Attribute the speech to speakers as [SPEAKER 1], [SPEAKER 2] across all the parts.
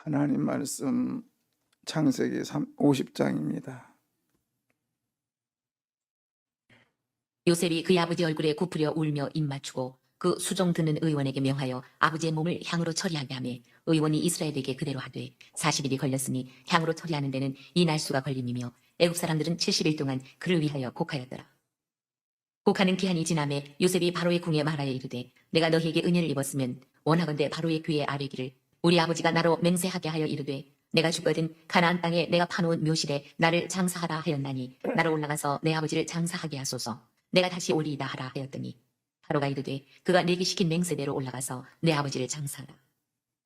[SPEAKER 1] 하나님 말씀 창세기 50장입니다.
[SPEAKER 2] 요셉이 그의 아버지 얼굴에 굽으려 울며 입 맞추고 그 수종 드는 의원에게 명하여 아버지의 몸을 향으로 처리하게 하며 의원이 이스라엘에게 그대로 하되 40일이 걸렸으니 향으로 처리하는 데는 이 날수가 걸림이며 애굽 사람들은 70일 동안 그를 위하여 곡하였더라. 곡하는 기한이 지남에 요셉이 바로의 궁에 말하여 이르되 내가 너희에게 은혜를 입었으면 원하건대 바로의 귀에 아뢰기를 우리 아버지가 나로 맹세하게 하여 이르되 내가 죽거든 가나안 땅에 내가 파놓은 묘실에 나를 장사하라 하였나니 나로 올라가서 내 아버지를 장사하게 하소서. 내가 다시 올리이다 하라 하였더니 바로가 이르되 그가 내게 시킨 맹세대로 올라가서 내 아버지를 장사하라.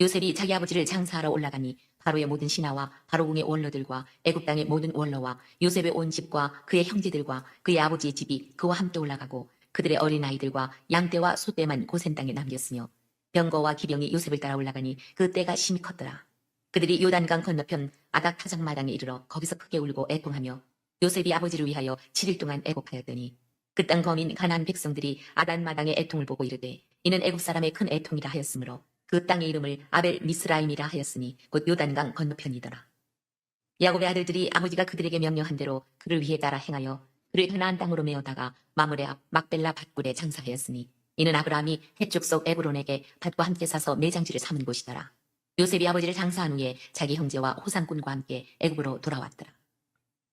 [SPEAKER 2] 요셉이 자기 아버지를 장사하러 올라가니 바로의 모든 신하와 바로궁의 원로들과 애굽 땅의 모든 원로와 요셉의 온 집과 그의 형제들과 그의 아버지의 집이 그와 함께 올라가고 그들의 어린아이들과 양떼와 소떼만 고센 땅에 남겼으며 병거와 기병이 요셉을 따라 올라가니 그 때가 심히 컸더라. 그들이 요단강 건너편 아닥 타작마당에 이르러 거기서 크게 울고 애통하며 요셉이 아버지를 위하여 7일 동안 애곡하였더니 그 땅 거민 가나안 백성들이 아단 마당의 애통을 보고 이르되 이는 애굽 사람의 큰 애통이라 하였으므로 그 땅의 이름을 아벨 미스라임이라 하였으니 곧 요단강 건너편이더라. 야곱의 아들들이 아버지가 그들에게 명령한 대로 그를 위해 따라 행하여 그를 가나안 땅으로 메어다가 마므레 앞 막벨라 밭굴에 장사하였으니 이는 아브라함이 해쪽 속 에브론에게 밭과 함께 사서 매장지를 삼은 곳이더라. 요셉이 아버지를 장사한 후에 자기 형제와 호상꾼과 함께 애굽으로 돌아왔더라.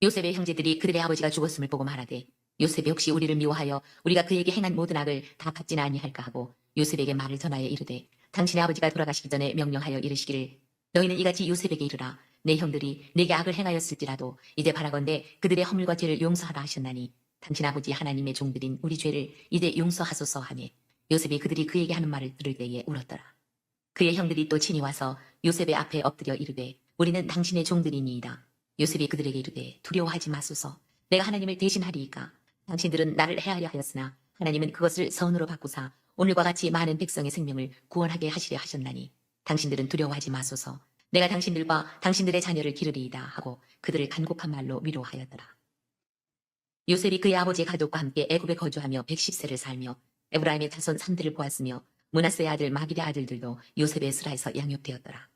[SPEAKER 2] 요셉의 형제들이 그들의 아버지가 죽었음을 보고 말하되 요셉이 혹시 우리를 미워하여 우리가 그에게 행한 모든 악을 다 갚지는 아니할까 하고 요셉에게 말을 전하여 이르되 당신의 아버지가 돌아가시기 전에 명령하여 이르시기를 너희는 이같이 요셉에게 이르라 내 형들이 내게 악을 행하였을지라도 이제 바라건대 그들의 허물과 죄를 용서하라 하셨나니 당신 아버지 하나님의 종들인 우리 죄를 이제 용서하소서 하매 요셉이 그들이 그에게 하는 말을 들을 때에 울었더라. 그의 형들이 또 친히 와서 요셉의 앞에 엎드려 이르되 우리는 당신의 종들이니이다. 요셉이 그들에게 이르되 두려워하지 마소서. 내가 하나님을 대신하리이까. 당신들은 나를 해하려 하였으나 하나님은 그것을 선으로 바꾸사 오늘과 같이 많은 백성의 생명을 구원하게 하시려 하셨나니 당신들은 두려워하지 마소서. 내가 당신들과 당신들의 자녀를 기르리이다 하고 그들을 간곡한 말로 위로하였더라. 요셉이 그의 아버지의 가족과 함께 애굽에 거주하며 110세를 살며 에브라임의 자손 3대를 보았으며 므낫세의 아들 마길의 아들들도 요셉의 스라에서 양육되었더라.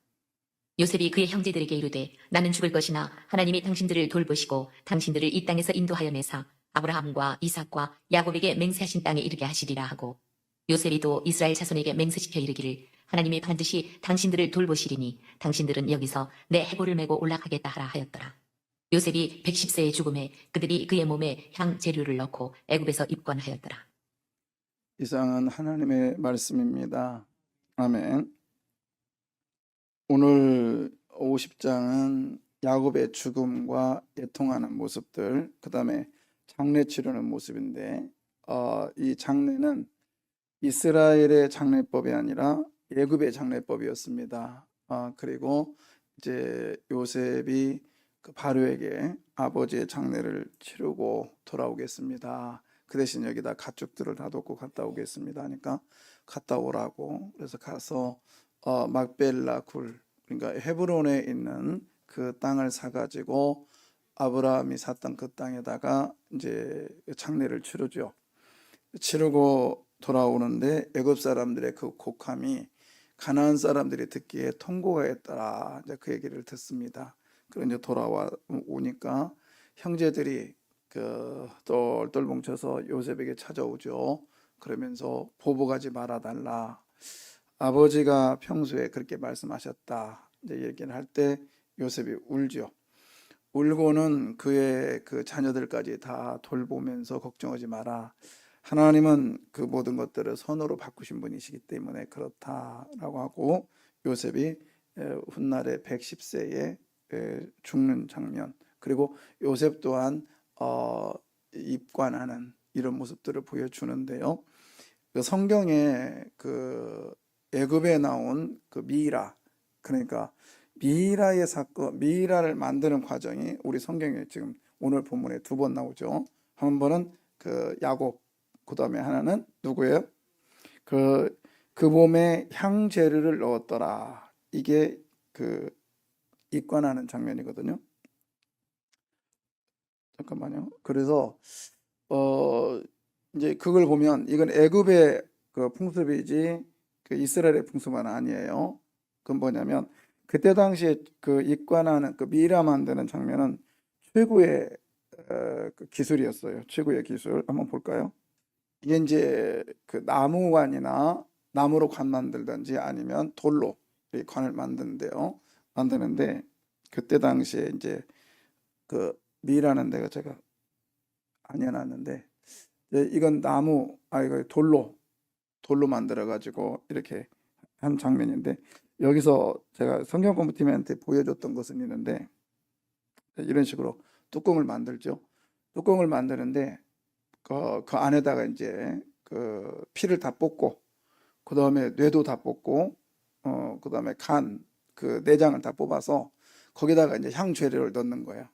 [SPEAKER 2] 요셉이 그의 형제들에게 이르되 나는 죽을 것이나 하나님이 당신들을 돌보시고 당신들을 이 땅에서 인도하여 내사 아브라함과 이삭과 야곱에게 맹세하신 땅에 이르게 하시리라 하고 요셉이 또 이스라엘 자손에게 맹세시켜 이르기를 하나님이 반드시 당신들을 돌보시리니 당신들은 여기서 내 해골을 메고 올라가겠다 하라 하였더라. 요셉이 110세의 죽음에 그들이 그의 몸에 향 재료를 넣고 애굽에서 입건하였더라.
[SPEAKER 1] 이상은 하나님의 말씀입니다. 아멘. 오늘 50장은 야곱의 죽음과 애통하는 모습들, 그 다음에 장례 치르는 모습인데 이 장례는 이스라엘의 장례법이 아니라 애굽의 장례법이었습니다. 그리고 이제 요셉이 그 바로에게 아버지의 장례를 치르고 돌아오겠습니다. 그 대신 여기다 가축들을 다 놓고 갔다 오겠습니다 하니까 갔다 오라고. 그래서 가서 막벨라 굴, 그러니까 헤브론에 있는 그 땅을 사가지고 아브라함이 샀던 그 땅에다가 이제 장례를 치르죠. 치르고 돌아오는데 애굽 사람들의 그 곡함이 가나안 사람들이 듣기에 통고가 했더라. 이제 그 얘기를 듣습니다. 그리고 이제 돌아와 오니까 형제들이 그 똘똘 뭉쳐서 요셉에게 찾아오죠. 그러면서 보복하지 말아달라. 아버지가 평소에 그렇게 말씀하셨다. 이제 얘기를 할 때 요셉이 울죠. 울고는 그의 그 자녀들까지 다 돌보면서 걱정하지 마라. 하나님은 그 모든 것들을 선으로 바꾸신 분이시기 때문에 그렇다라고 하고 요셉이 훗날에 110세에 죽는 장면, 그리고 요셉 또한 입관하는 이런 모습들을 보여주는데요. 그 성경에 그 애굽에 나온 그 미라, 그러니까 미라의 사건, 미라를 만드는 과정이 우리 성경에 지금 오늘 본문에 2번 나오죠. 한 번은 그 야곱, 그 다음에 하나는 누구예요? 그 몸에 향재료를 넣었더라. 이게 그 입관하는 장면이거든요. 잠깐만요. 그래서 이제 그걸 보면 이건 애굽의 그 풍습이지 그 이스라엘의 풍습은 아니에요. 그건 뭐냐면 그때 당시에 그 입관하는 그 미라 만드는 장면은 최고의 그 기술이었어요. 최고의 기술. 한번 볼까요? 이게 이제 그 나무관이나 나무로 관 만들든지 아니면 돌로 이 관을 만드는데 그때 당시에 이제 그 미라는 데가 제가 안 해놨는데 이건 이거 돌로 만들어 가지고 이렇게 한 장면인데 여기서 제가 성경 공부팀한테 보여줬던 것은 있는데 이런 식으로 뚜껑을 만들죠. 뚜껑을 만드는데 그 안에다가 이제 그 피를 다 뽑고 그 다음에 뇌도 다 뽑고 그 다음에 그 내장을 다 뽑아서 거기다가 이제 향재료를 넣는 거예요.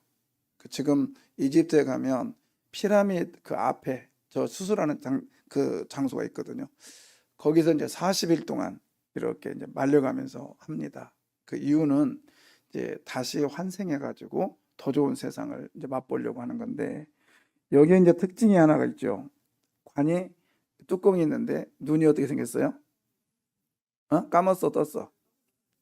[SPEAKER 1] 지금 이집트에 가면 피라미드 그 앞에 저 수술하는 그 장소가 있거든요. 거기서 이제 40일 동안 이렇게 이제 말려가면서 합니다. 그 이유는 이제 다시 환생해가지고 더 좋은 세상을 이제 맛보려고 하는 건데 여기에 이제 특징이 하나가 있죠. 관이 뚜껑이 있는데 눈이 어떻게 생겼어요? 감았어, 떴어?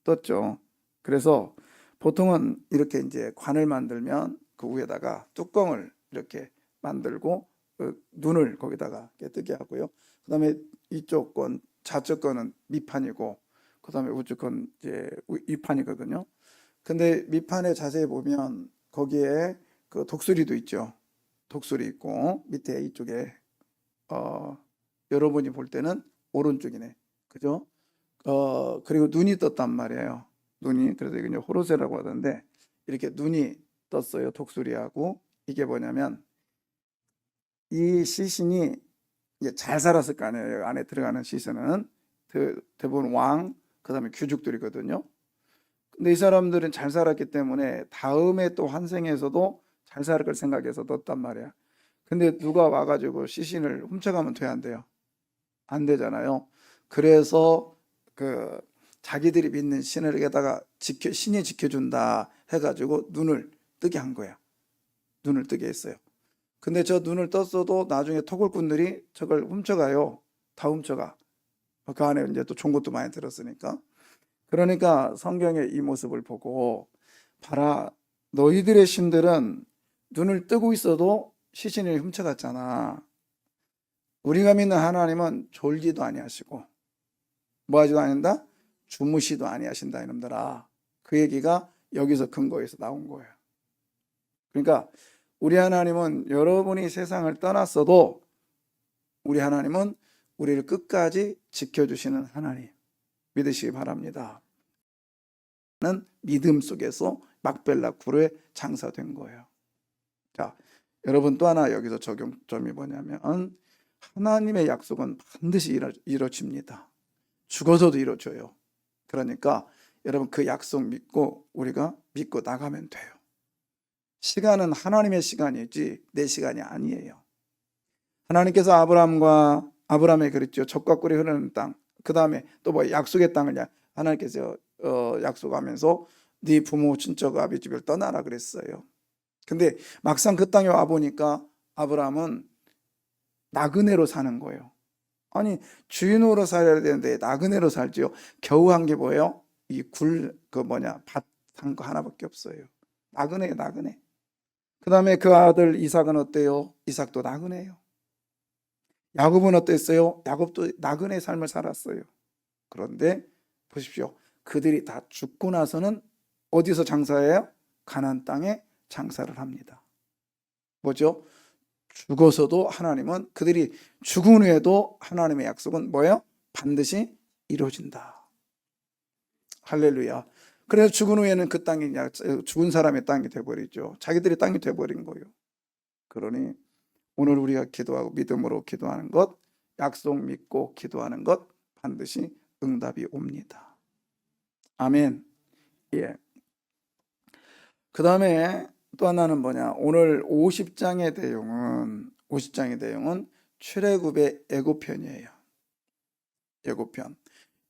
[SPEAKER 1] 떴죠. 그래서 보통은 이렇게 이제 관을 만들면 그 위에다가 뚜껑을 이렇게 만들고 그 눈을 거기다가 뜨게 하고요. 그다음에 이쪽 건 좌측 거는 밑판이고 그다음에 우측 건 이제 위판이거든요. 근데 밑판에 자세히 보면 거기에 그 독수리도 있죠. 독수리 있고 밑에 이쪽에 여러분이 볼 때는 오른쪽이네. 그죠? 그리고 눈이 떴단 말이에요. 눈이. 그래서 이게 이제 호르세라고 하던데 이렇게 눈이 떴어요. 독수리하고. 이게 뭐냐면 이 시신이 이제 잘 살았을 거 아니에요. 안에 들어가는 시신은 대부분 왕, 그다음에 귀족들이거든요. 근데 이 사람들은 잘 살았기 때문에 다음에 또 환생에서도 잘 살 걸 생각해서 넣었단 말이야. 근데 누가 와가지고 시신을 훔쳐가면 돼, 안 돼요? 안 되잖아요. 그래서 그 자기들이 믿는 신에게다가 신이 지켜준다 해가지고 눈을 뜨게 한 거야. 눈을 뜨게 했어요. 근데 저 눈을 떴어도 나중에 토굴꾼들이 저걸 훔쳐가요. 다 훔쳐가. 그 안에 이제 또 좋은 것도 많이 들었으니까. 그러니까 성경의 이 모습을 보고 봐라, 너희들의 신들은 눈을 뜨고 있어도 시신을 훔쳐갔잖아. 우리가 믿는 하나님은 졸지도 아니하시고 뭐 하지도 않는다? 주무시도 아니하신다 이놈들아. 그 얘기가 여기서 근거에서 나온 거예요. 그러니까 우리 하나님은 여러분이 세상을 떠났어도 우리 하나님은 우리를 끝까지 지켜주시는 하나님 믿으시기 바랍니다. 는 믿음 속에서 막벨라 굴에 장사된 거예요. 자, 여러분 또 하나 여기서 적용점이 뭐냐면 하나님의 약속은 반드시 이루어집니다. 죽어서도 이루어져요. 그러니까 여러분 그 약속 믿고 우리가 믿고 나가면 돼요. 시간은 하나님의 시간이지 내 시간이 아니에요. 하나님께서 아브라함에 그랬죠. 적과 꿀이 흐르는 땅. 그 다음에 또 뭐 약속의 땅을 하나님께서 약속하면서 네 부모 친척 아비 집을 떠나라 그랬어요. 근데 막상 그 땅에 와 보니까 아브라함은 나그네로 사는 거예요. 아니 주인으로 살아야 되는데 나그네로 살지요. 겨우 한 게 뭐예요? 이 밭 한 거 하나밖에 없어요. 나그네. 그 다음에 그 아들 이삭은 어때요? 이삭도 나그네예요. 야곱은 어땠어요? 야곱도 나그네 삶을 살았어요. 그런데 보십시오. 그들이 다 죽고 나서는 어디서 장사해요? 가나안 땅에 장사를 합니다. 뭐죠? 죽어서도 하나님은 그들이 죽은 후에도 하나님의 약속은 뭐예요? 반드시 이루어진다. 할렐루야. 그래서 죽은 후에는 그 땅이 죽은 사람의 땅이 돼버리죠. 자기들의 땅이 돼버린 거예요. 그러니 오늘 우리가 기도하고 믿음으로 기도하는 것, 약속 믿고 기도하는 것 반드시 응답이 옵니다. 아멘. 예. 그 다음에 또 하나는 뭐냐? 오늘 50장의 내용은 출애굽의 예고편이에요. 예고편.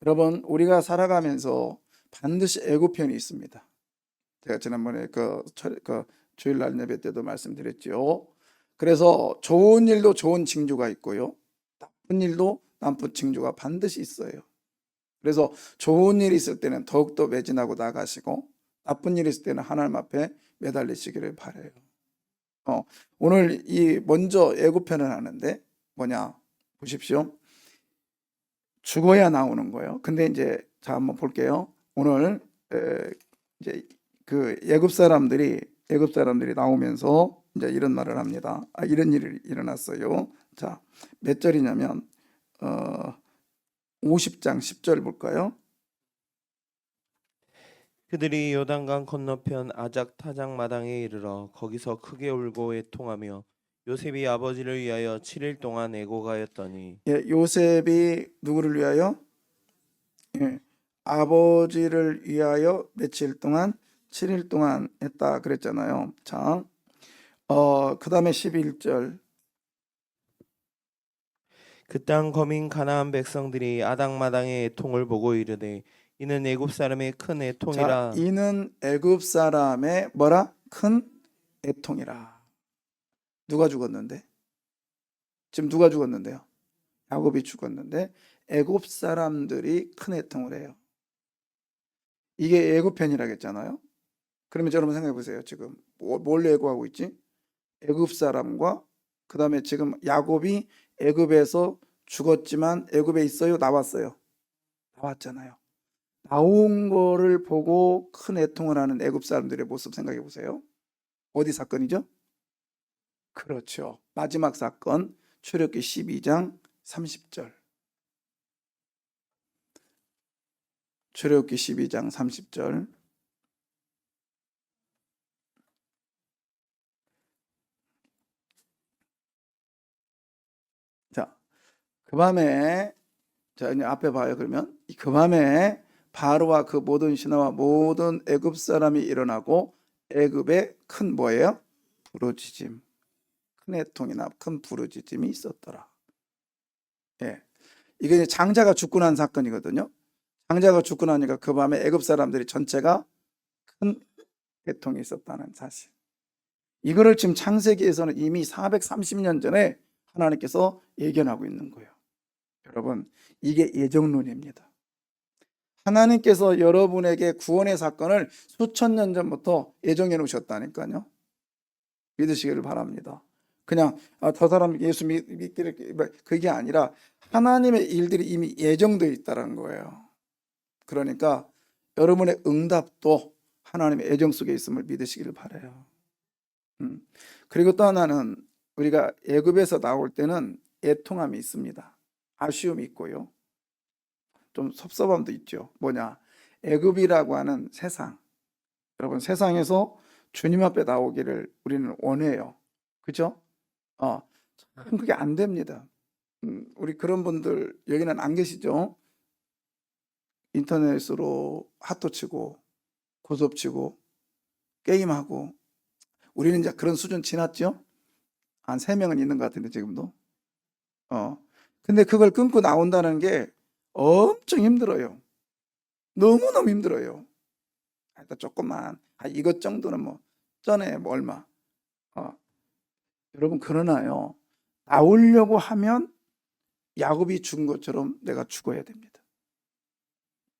[SPEAKER 1] 여러분, 우리가 살아가면서 반드시 예고편이 있습니다. 제가 지난번에 그 주일날 예배 때도 말씀드렸죠. 그래서 좋은 일도 좋은 징조가 있고요. 나쁜 일도 나쁜 징조가 반드시 있어요. 그래서 좋은 일이 있을 때는 더욱더 매진하고 나가시고 나쁜 일이 있을 때는 하나님 앞에 매달리시기를 바라요. 오늘 이 먼저 예고편을 하는데 뭐냐 보십시오. 죽어야 나오는 거예요. 근데 이제 자 한번 볼게요. 오늘 이제 그 애굽 사람들이 나오면서 이제 이런 말을 합니다. 이런 일이 일어났어요. 자, 몇 절이냐면 50장 10절 볼까요?
[SPEAKER 3] 그들이 요단강 건너편 아작 타작 마당에 이르러 거기서 크게 울고 애통하며 요셉이 아버지를 위하여 7일 동안 애곡하였더니
[SPEAKER 1] 예, 요셉이 누구를 위하여? 예, 아버지를 위하여 며칠 동안 7일 동안 했다 그랬잖아요. 자, 그 다음에 11절.
[SPEAKER 3] 그 땅 거민 가나안 백성들이 아닥마당의 애통을 보고 이르되 이는 애굽 사람의 큰
[SPEAKER 1] 자,
[SPEAKER 3] 애통이라.
[SPEAKER 1] 이는 애굽 사람의 뭐라? 큰 애통이라. 누가 죽었는데? 지금 누가 죽었는데요? 야곱이 죽었는데 애굽 사람들이 큰 애통을 해요. 이게 애굽편이라고 했잖아요. 그러면 여러분 생각해 보세요. 지금 뭘 애고하고 있지? 애굽 사람과 그 다음에 지금 야곱이 애굽에서 죽었지만 애굽에 있어요? 나왔어요? 나왔잖아요. 나온 거를 보고 큰 애통을 하는 애굽 사람들의 모습 생각해 보세요. 어디 사건이죠? 그렇죠. 마지막 사건 출애굽기 12장 30절. 출애굽기 12장 30절. 자, 그 밤에 자 이제 앞에 봐요. 그러면 그 밤에 바로와 그 모든 신하와 모든 애굽 사람이 일어나고 애굽에 큰 뭐예요? 부르짖음, 큰 애통이나 큰 부르짖음이 있었더라. 예, 이게 이제 장자가 죽고 난 사건이거든요. 장자가 죽고 나니까 그 밤에 애굽 사람들이 전체가 큰 애통이 있었다는 사실. 이거를 지금 창세기에서는 이미 430년 전에 하나님께서 예견하고 있는 거예요. 여러분, 이게 예정론입니다. 하나님께서 여러분에게 구원의 사건을 수천 년 전부터 예정해 놓으셨다니까요. 믿으시기를 바랍니다. 그냥 저 사람 예수 믿기를 그게 아니라 하나님의 일들이 이미 예정되어 있다는 거예요. 그러니까 여러분의 응답도 하나님의 예정 속에 있음을 믿으시기를 바라요. 그리고 또 하나는 우리가 애굽에서 나올 때는 애통함이 있습니다. 아쉬움이 있고요. 좀 섭섭함도 있죠. 뭐냐? 애굽이라고 하는 세상. 여러분, 세상에서 주님 앞에 나오기를 우리는 원해요. 그죠? 참 그게 안 됩니다. 우리 그런 분들 여기는 안 계시죠? 인터넷으로 핫도 치고 고섭 치고 게임하고 우리는 이제 그런 수준 지났죠? 한 3명은 있는 것 같은데 지금도. 근데 그걸 끊고 나온다는 게 엄청 힘들어요. 너무너무 힘들어요. 일단 조금만 이것 정도는 뭐 전에 뭐 얼마. 여러분 그러나요. 나오려고 하면 야곱이 죽은 것처럼 내가 죽어야 됩니다.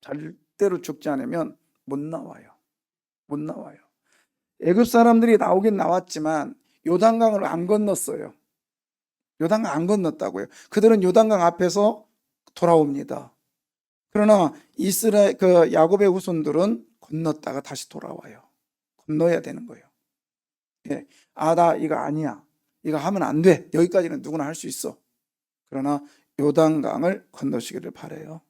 [SPEAKER 1] 절대로 죽지 않으면 못 나와요. 못 나와요. 애굽 사람들이 나오긴 나왔지만 요단강을 안 건넜어요. 요단강 안 건넜다고요. 그들은 요단강 앞에서 돌아옵니다. 그러나 이스라엘 그 야곱의 후손들은 건넜다가 다시 돌아와요. 건너야 되는 거예요. 예. 나 이거 아니야. 이거 하면 안 돼. 여기까지는 누구나 할 수 있어. 그러나 요단강을 건너시기를 바라요.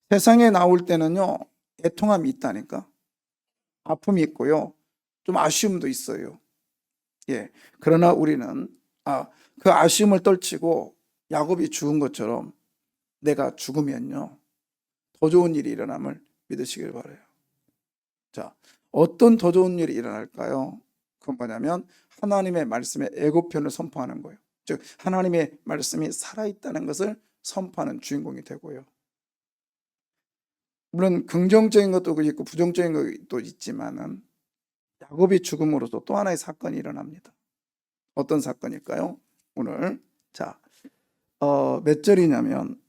[SPEAKER 1] 세상에 나올 때는요. 애통함이 있다니까. 아픔이 있고요. 좀 아쉬움도 있어요. 예. 그러나 우리는 그 아쉬움을 떨치고 야곱이 죽은 것처럼 내가 죽으면요. 더 좋은 일이 일어남을 믿으시길 바라요. 자, 어떤 더 좋은 일이 일어날까요? 그건 뭐냐면 하나님의 말씀의 애고편을 선포하는 거예요. 즉 하나님의 말씀이 살아있다는 것을 선포하는 주인공이 되고요. 물론 긍정적인 것도 있고 부정적인 것도 있지만은 야곱이 죽음으로써 또 하나의 사건이 일어납니다. 어떤 사건일까요? 오늘 자, 몇 절이냐면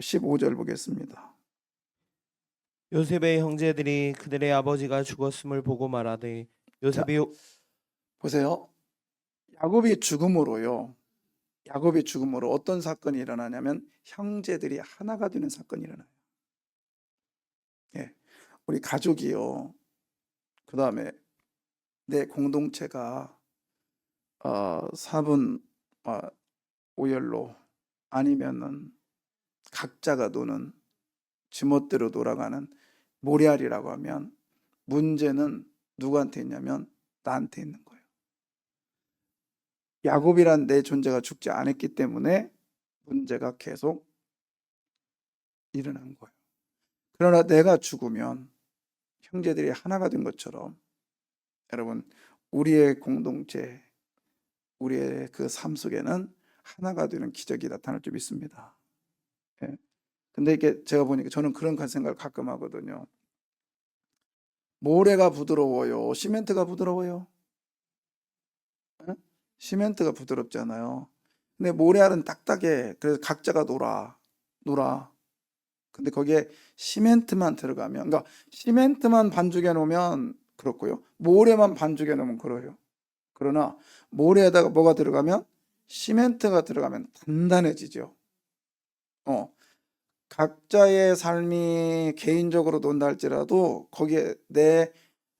[SPEAKER 1] 15절 보겠습니다.
[SPEAKER 3] 요셉의 형제들이 그들의 아버지가 죽었음을 보고 말하되 요셉이
[SPEAKER 1] 보세요. 야곱이 죽음으로요. 야곱이 죽음으로 어떤 사건이 일어나냐면 형제들이 하나가 되는 사건이 일어나요. 예. 우리 가족이요. 그다음에 내 공동체가 사분 오열로 아니면은 각자가 노는 지멋대로 돌아가는 모래알이라고 하면 문제는 누구한테 있냐면 나한테 있는 거예요. 야곱이란 내 존재가 죽지 않았기 때문에 문제가 계속 일어난 거예요. 그러나 내가 죽으면 형제들이 하나가 된 것처럼 여러분 우리의 공동체, 우리의 그 삶 속에는 하나가 되는 기적이 나타날 줄 믿습니다. 예. 근데 이게 제가 보니까 저는 그런 생각을 가끔 하거든요. 모래가 부드러워요? 시멘트가 부드러워요? 예? 시멘트가 부드럽잖아요. 근데 모래알은 딱딱해. 그래서 각자가 놀아. 근데 거기에 시멘트만 들어가면, 그러니까 시멘트만 반죽해 놓으면 그렇고요. 모래만 반죽해 놓으면 그래요. 그러나 모래에다가 뭐가 들어가면 시멘트가 들어가면 단단해지죠. 각자의 삶이 개인적으로 논다 할지라도 거기에 내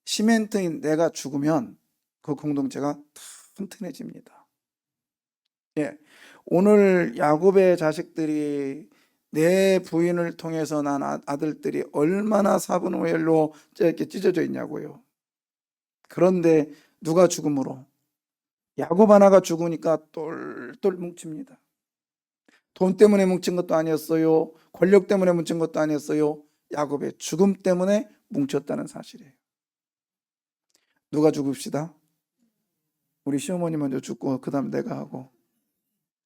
[SPEAKER 1] 시멘트인 내가 죽으면 그 공동체가 튼튼해집니다. 예. 오늘 야곱의 자식들이 내 부인을 통해서 난 아들들이 얼마나 사분오열로 이렇게 찢어져 있냐고요. 그런데 누가 죽음으로? 야곱 하나가 죽으니까 똘똘 뭉칩니다. 돈 때문에 뭉친 것도 아니었어요. 권력 때문에 뭉친 것도 아니었어요. 야곱의 죽음 때문에 뭉쳤다는 사실이에요. 누가 죽읍시다? 우리 시어머니 먼저 죽고 그 다음 내가 하고.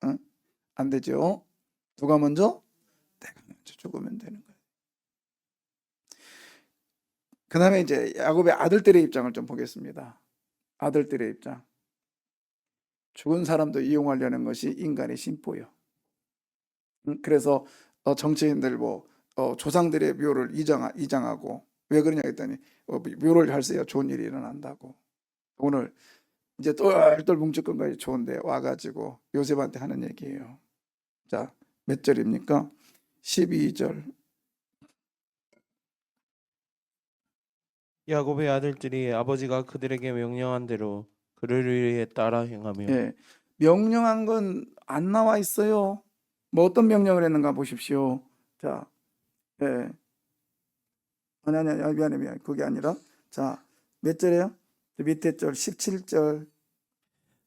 [SPEAKER 1] 응? 안 되죠? 누가 먼저? 내가 먼저 죽으면 되는 거예요. 그 다음에 이제 야곱의 아들들의 입장을 좀 보겠습니다. 아들들의 입장. 죽은 사람도 이용하려는 것이 인간의 심보요. 그래서 정치인들 조상들의 묘를 이장하고 왜 그러냐 했더니 묘를 잘 써야 좋은 일이 일어난다고. 오늘 이제 똘똘 뭉칠 건가요? 좋은데 와가지고 요셉한테 하는 얘기예요. 자, 몇 절입니까? 12절.
[SPEAKER 3] 야곱의 아들들이 아버지가 그들에게 명령한 대로 그를 위해 따라 행하며
[SPEAKER 1] 예, 명령한 건 안 나와 있어요. 뭐 어떤 명령을 했는가 보십시오. 자, 예. 아니, 미안해. 그게 아니라, 자, 몇 절이에요? 밑에 절, 17절.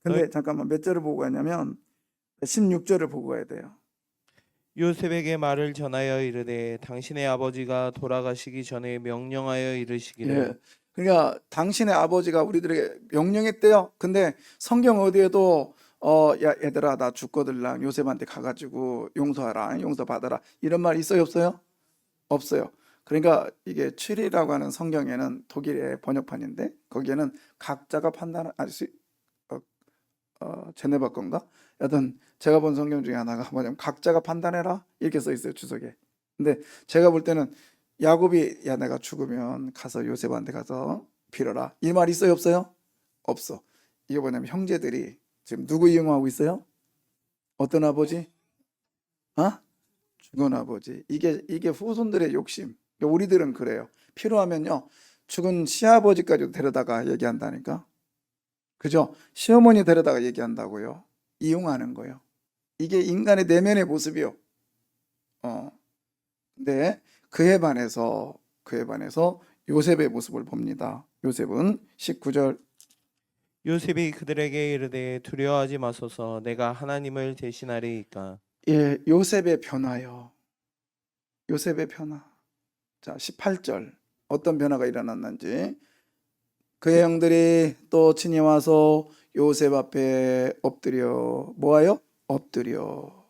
[SPEAKER 1] 근데 잠깐만, 몇 절을 보고 가냐면, 16절을 보고 가야 돼요.
[SPEAKER 3] 요셉에게 말을 전하여 이르되 당신의 아버지가 돌아가시기 전에 명령하여 이르시기를
[SPEAKER 1] 예. 그러니까, 당신의 아버지가 우리들에게 명령했대요. 근데 성경 어디에도, 야, 얘들아, 나 죽거들랑 요셉한테 가가지고 용서하라, 용서받아라. 이런 말 있어요, 없어요? 없어요. 그러니까 이게 출이라고 하는 성경에는 독일의 번역판인데 거기에는 각자가 제네바 건가? 여튼 제가 본 성경 중에 하나가 뭐냐면 각자가 판단해라 이렇게 써 있어요, 주석에. 근데 제가 볼 때는 야곱이 야 내가 죽으면 가서 요셉한테 가서 빌어라 이 말 있어요, 없어요? 없어. 이게 뭐냐면 형제들이 지금 누구 이용하고 있어요? 어떤 아버지? 죽은 아버지. 이게 후손들의 욕심. 그러니까 우리들은 그래요. 필요하면요, 죽은 시아버지까지도 데려다가 얘기한다니까. 그죠? 시어머니 데려다가 얘기한다고요. 이용하는 거예요. 이게 인간의 내면의 모습이요. 근데 그에 반해서 요셉의 모습을 봅니다. 요셉은 19절.
[SPEAKER 3] 요셉이 그들에게 이르되 두려워하지 마소서 내가 하나님을 대신하리이까.
[SPEAKER 1] 예, 요셉의 변화요. 요셉의 변화. 자, 18절. 어떤 변화가 일어났는지. 그의 형들이 또 친히 와서 요셉 앞에 엎드려 뭐하여? 엎드려.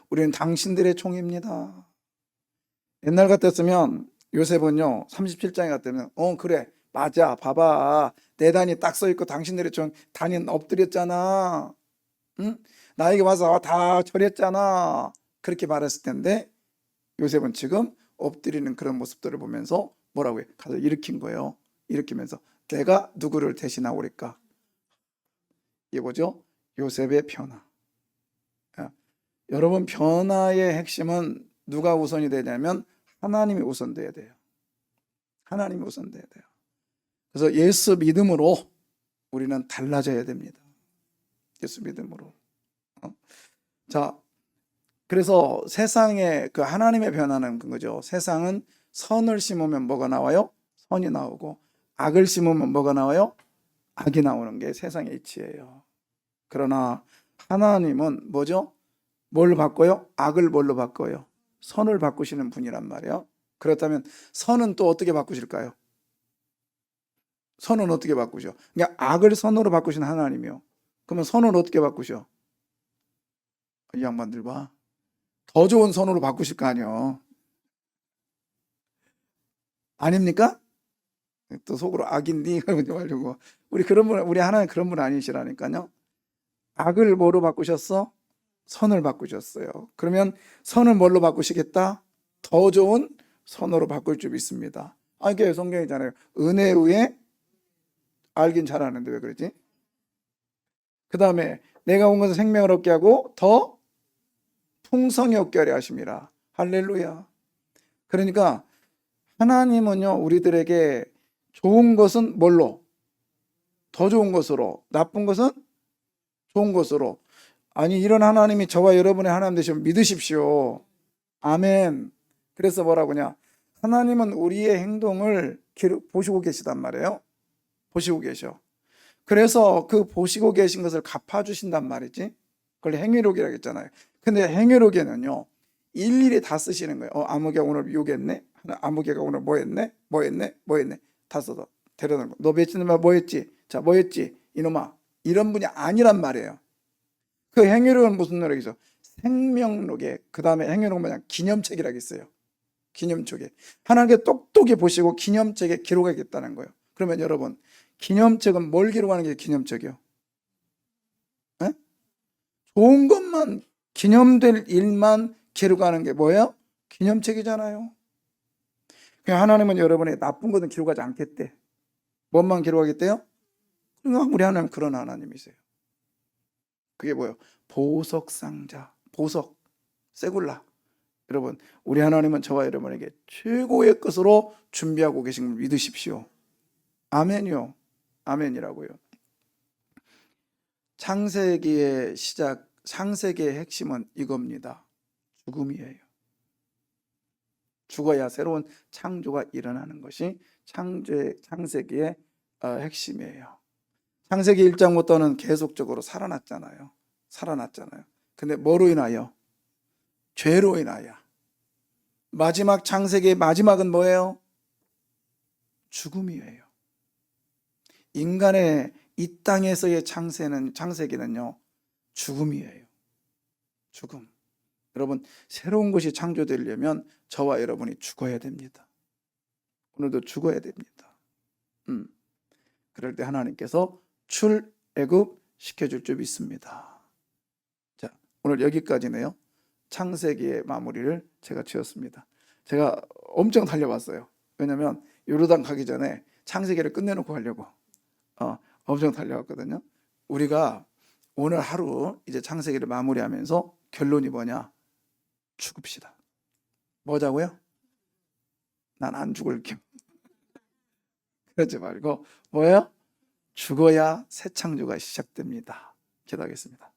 [SPEAKER 1] 우리는 당신들의 종입니다. 옛날 같았으면 요셉은요 37장에 같으면 그래 맞아 봐봐 내 단이 딱 써있고 당신들의 종 단이 엎드렸잖아. 응? 나에게 와서 다 절했잖아. 그렇게 말했을 텐데 요셉은 지금 엎드리는 그런 모습들을 보면서 뭐라고 해? 가서 일으킨 거예요. 일으키면서 내가 누구를 대신하오리까? 이게 뭐죠? 요셉의 변화. 여러분, 변화의 핵심은 누가 우선이 되냐면 하나님이 우선돼야 돼요. 하나님이 우선돼야 돼요. 그래서 예수 믿음으로 우리는 달라져야 됩니다. 예수 믿음으로. 자, 그래서 세상에 그 하나님의 변화는 그거죠. 세상은 선을 심으면 뭐가 나와요? 선이 나오고, 악을 심으면 뭐가 나와요? 악이 나오는 게 세상의 이치예요. 그러나 하나님은 뭐죠? 뭘 바꿔요? 악을 뭘로 바꿔요? 선을 바꾸시는 분이란 말이에요. 그렇다면 선은 또 어떻게 바꾸실까요? 선은 어떻게 바꾸죠? 그러니까 악을 선으로 바꾸신 하나님이요. 그러면 선을 어떻게 바꾸셔? 이 양반들 봐. 더 좋은 선으로 바꾸실 거 아니에요. 아닙니까? 또 속으로 악인디 그러지 말고. 우리 하나님 그런 분 아니시라니까요. 악을 뭐로 바꾸셨어? 선을 바꾸셨어요. 그러면 선을 뭘로 바꾸시겠다? 더 좋은 선으로 바꿀 줄 믿습니다. 이게 성경이잖아요. 은혜 위에 알긴 잘하는데 왜 그러지? 그 다음에 내가 온 것은 생명을 얻게 하고 더 풍성히 얻게 하려 하심이라. 할렐루야. 그러니까 하나님은요, 우리들에게 좋은 것은 뭘로? 더 좋은 것으로. 나쁜 것은 좋은 것으로. 아니, 이런 하나님이 저와 여러분의 하나님 되시면 믿으십시오. 아멘. 그래서 뭐라고냐? 하나님은 우리의 행동을 보시고 계시단 말이에요. 보시고 계셔. 그래서 그 보시고 계신 것을 갚아주신단 말이지. 그걸 행위록이라고 했잖아요. 근데 행위록에는요, 일일이 다 쓰시는 거예요. 아무개가 오늘 요겠네? 아무개가 오늘 뭐 했네? 다 써서 데려다 놓고. 너 며칠 전에 뭐 했지? 자, 뭐 했지? 이놈아. 이런 분이 아니란 말이에요. 그 행위록은 무슨 노력이죠? 생명록에, 그 다음에 행위록은 뭐냐? 기념책이라고 있어요. 기념책에. 하나님께 똑똑히 보시고 기념책에 기록하겠다는 거예요. 그러면 여러분, 기념책은 뭘 기록하는 게 기념책이요? 에? 좋은 것만, 기념될 일만 기록하는 게 뭐예요? 기념책이잖아요. 그냥 하나님은 여러분의 나쁜 것은 기록하지 않겠대. 뭔만 기록하겠대요? 그러니까 우리 하나님은 그런 하나님이세요. 그게 뭐예요? 보석상자, 보석, 세굴라. 여러분, 우리 하나님은 저와 여러분에게 최고의 것으로 준비하고 계신 걸 믿으십시오. 아멘이요. 아멘이라고요. 창세기의 시작, 창세기의 핵심은 이겁니다. 죽음이에요. 죽어야 새로운 창조가 일어나는 것이 창세기의 핵심이에요. 창세기 1장부터는 계속적으로 살아났잖아요. 근데 뭐로 인하여? 죄로 인하여. 마지막 창세기의 마지막은 뭐예요? 죽음이에요. 인간의 이 땅에서의 창세기는요, 죽음이에요. 죽음. 여러분, 새로운 것이 창조되려면 저와 여러분이 죽어야 됩니다. 오늘도 죽어야 됩니다. 그럴 때 하나님께서 출애굽 시켜줄 줄 믿습니다. 자, 오늘 여기까지네요. 창세기의 마무리를 제가 지었습니다. 제가 엄청 달려봤어요. 왜냐하면 요르단 가기 전에 창세기를 끝내놓고 가려고 엄청 달려왔거든요. 우리가 오늘 하루 이제 창세기를 마무리하면서 결론이 뭐냐? 죽읍시다. 뭐자고요? 난 안 죽을게. 그러지 말고 뭐예요? 죽어야 새 창조가 시작됩니다. 기도하겠습니다.